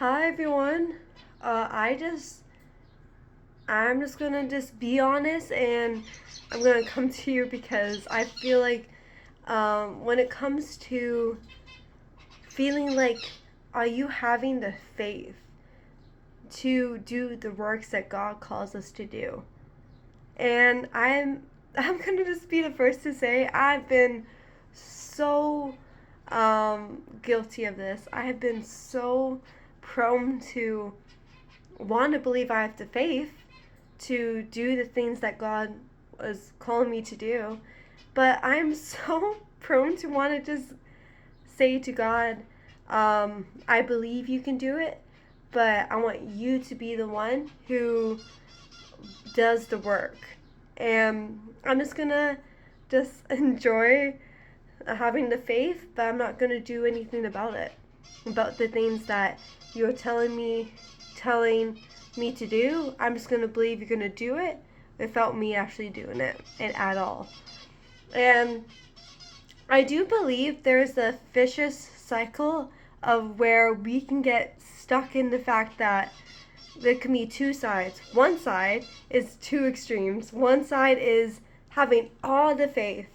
Hi everyone. I'm just gonna be honest, and I'm gonna come to you because I feel like when it comes to feeling like, are you having the faith to do the works that God calls us to do? And I'm gonna just be the first to say I've been so guilty of this. I have been so prone to want to believe I have the faith to do the things that God was calling me to do. But I'm so prone to want to just say to God, I believe you can do it, but I want you to be the one who does the work. And I'm just gonna just enjoy having the faith, but I'm not gonna do anything about it. About the things that you're telling me to do. I'm just gonna believe you're gonna do it without me actually doing it and at all. And I do believe there's a vicious cycle of where we can get stuck in the fact that there can be two sides. One side is two extremes. One side is having all the faith,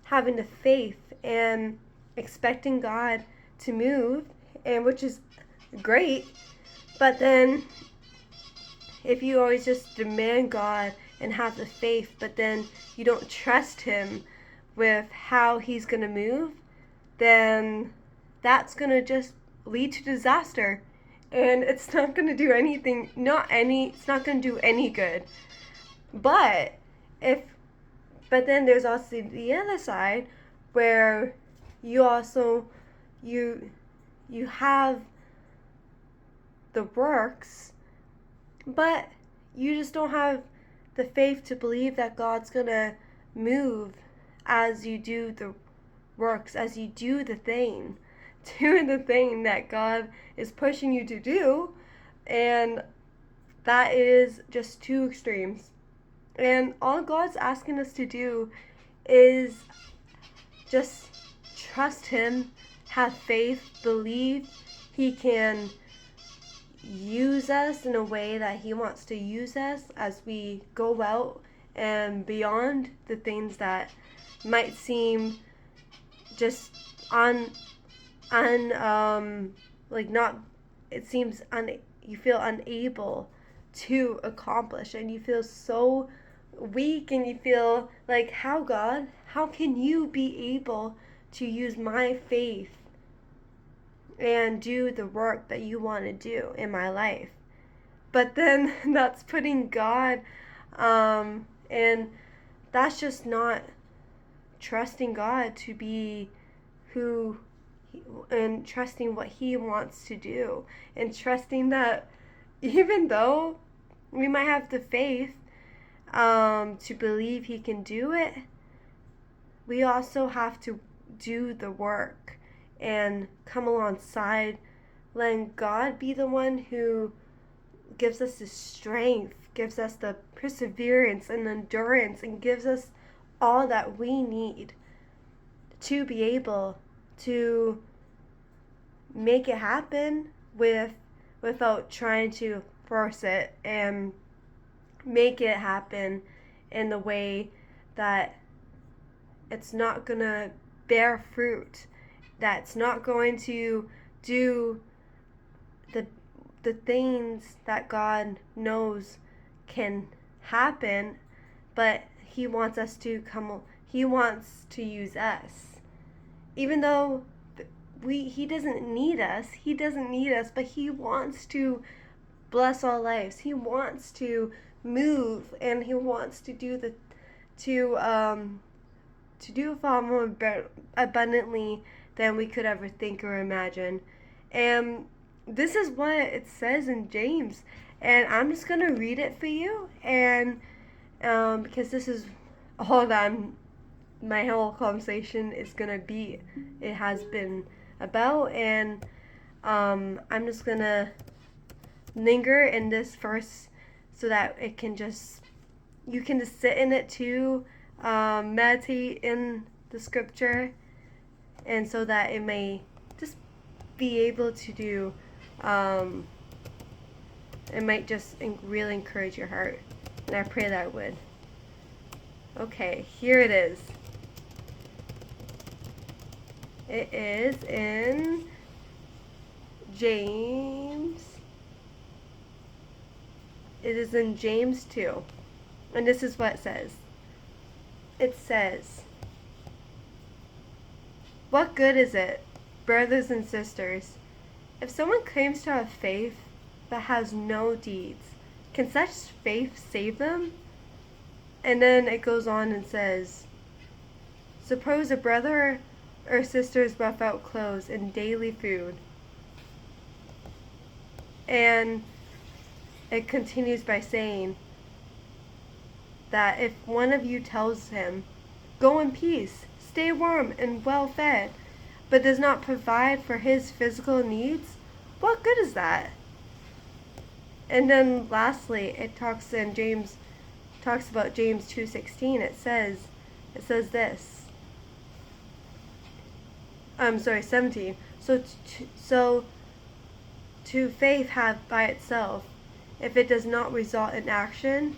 having the faith and expecting God to move, and which is great. But then if you always just demand God and have the faith, but then you don't trust Him with how He's going to move, then that's going to just lead to disaster. And it's not going to do anything, it's not going to do any good. But if, but then there's also the other side where you also, you, you have the works, but you just don't have the faith to believe that God's gonna move as you do the works, as you do the thing, doing the thing that God is pushing you to do. And that is just two extremes. And all God's asking us to do is just trust Him, have faith, believe He can use us in a way that He wants to use us as we go out and beyond the things that might seem just like not, it seems you feel unable to accomplish, and you feel so weak, and you feel like, how, God, how can you be able to use my faith and do the work that you want to do in my life? But then that's putting God, and that's just not trusting God to be who, and trusting what He wants to do, and trusting that even though we might have the faith to believe He can do it, we also have to do the work and come alongside, letting God be the one who gives us the strength, gives us the perseverance and endurance, and gives us all that we need to be able to make it happen without trying to force it and make it happen in the way that it's not gonna bear fruit, that's not going to do the the things that God knows can happen, but He wants us to come. He wants to use us, even though He doesn't need us. He doesn't need us, but He wants to bless our lives. He wants to move, and He wants to do to do far more abundantly than we could ever think or imagine. And this is what it says in James. And I'm just going to read it for you. And because this is all that my whole conversation is going to be, it has been about. And I'm just going to linger in this verse so that it can just, you can just sit in it too, meditate in the scripture, and so that it may just be able to do Um, it might just really encourage your heart. And I pray that it would. Okay, here it is. It is in James. It is in James 2. And this is what it says. It says, "What good is it, brothers and sisters, if someone claims to have faith but has no deeds? Can such faith save them?" And then it goes on and says, "Suppose a brother or sister is without clothes and daily food." And it continues by saying that if one of you tells him, "Go in peace, stay warm and well fed," but does not provide for his physical needs, what good is that? And then lastly, it talks about James 2:16. It says this. I'm sorry, 17. So to faith have by itself, if it does not result in action,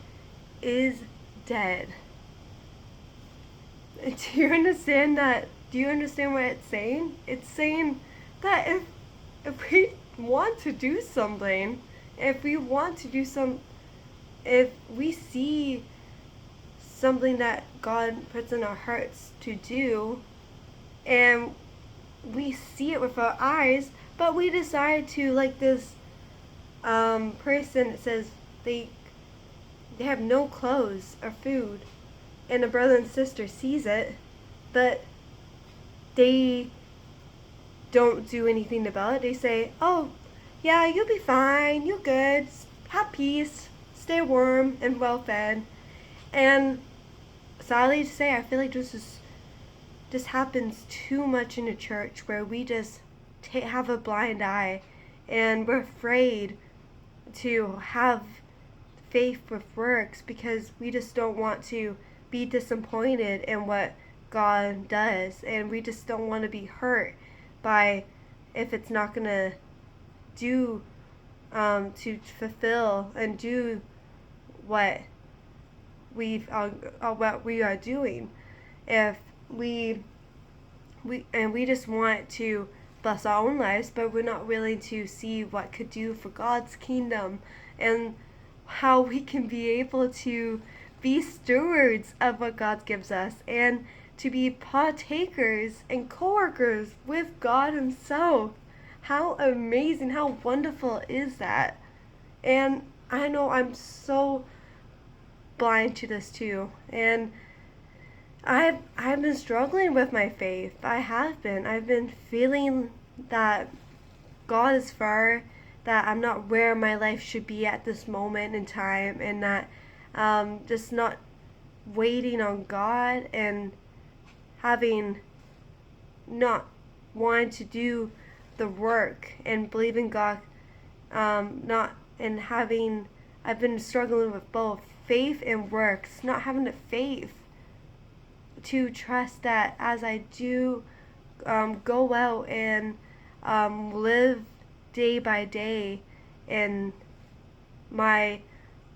is dead. Do you understand that? Do you understand what it's saying? It's saying that if we want to do something, if we see something that God puts in our hearts to do, and we see it with our eyes, but we decide to, like this person, it says they have no clothes or food, and a brother and sister sees it, but they don't do anything about it. They say, "Oh, yeah, you'll be fine, you're good, have peace, stay warm and well fed." And sadly to say, I feel like this happens too much in the church, where we just have a blind eye, and we're afraid to have faith with works because we just don't want to be disappointed in what God does, and we just don't want to be hurt by if it's not going to do to fulfill and do what we are doing. If we just want to bless our own lives, but we're not willing to see what could do for God's kingdom, and how we can be able to be stewards of what God gives us, and to be partakers and co-workers with God himself. How amazing, how wonderful is that? And I know I'm so blind to this too, and I've been struggling with my faith. I've been feeling that God is far, that I'm not where my life should be at this moment in time, and that just not waiting on God, and having not wanting to do the work and believing God, not and having I've been struggling with both faith and works, not having the faith to trust that as I do go out and live day by day in my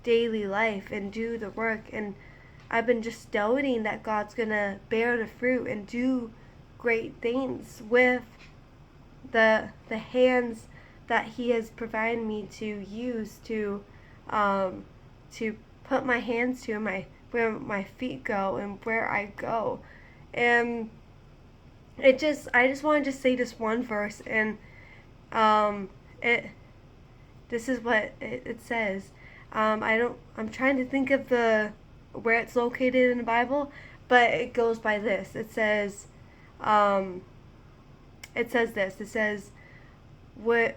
daily life and do the work. And I've been just doubting that God's gonna bear the fruit and do great things with the hands that he has provided me to use to put my hands to, where my feet go and where I go. And I just wanted to say this one verse, and this is what it says. I'm trying to think of where it's located in the Bible, but it goes by this. It says this. It says, "What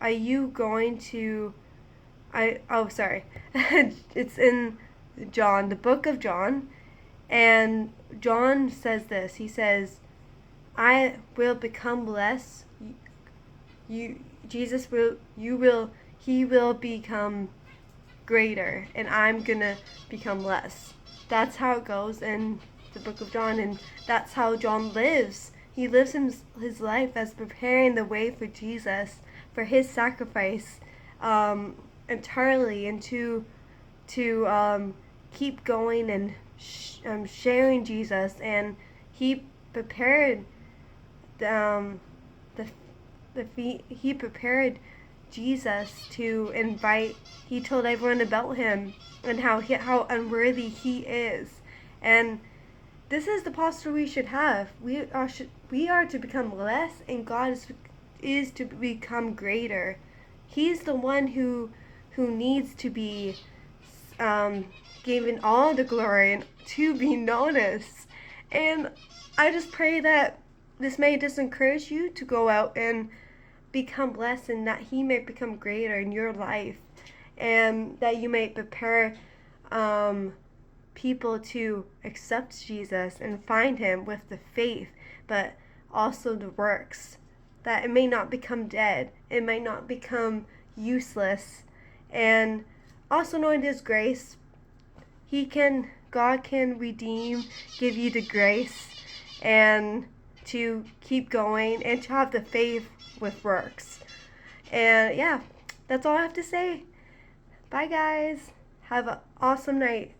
are you going to?" It's in John, the book of John, and John says this. He says, "I will become less. He will become greater, and I'm gonna become less." That's how it goes in the book of John, and that's how John lives he lives his life as preparing the way for Jesus, for his sacrifice entirely, and to keep going and sharing Jesus. And he prepared the he prepared Jesus to invite. He told everyone about him and how unworthy he is. And this is the posture we should have. We are to become less, and God is to become greater. He's the one who needs to be given all the glory and to be noticed. And I just pray that this may just encourage you to go out and become less, and that he may become greater in your life, and that you may prepare people to accept Jesus and find him with the faith, but also the works, that it may not become dead, it may not become useless. And also knowing his grace, God can redeem, give you the grace, and to keep going, and to have the faith with works. And yeah, that's all I have to say. Bye guys. Have an awesome night.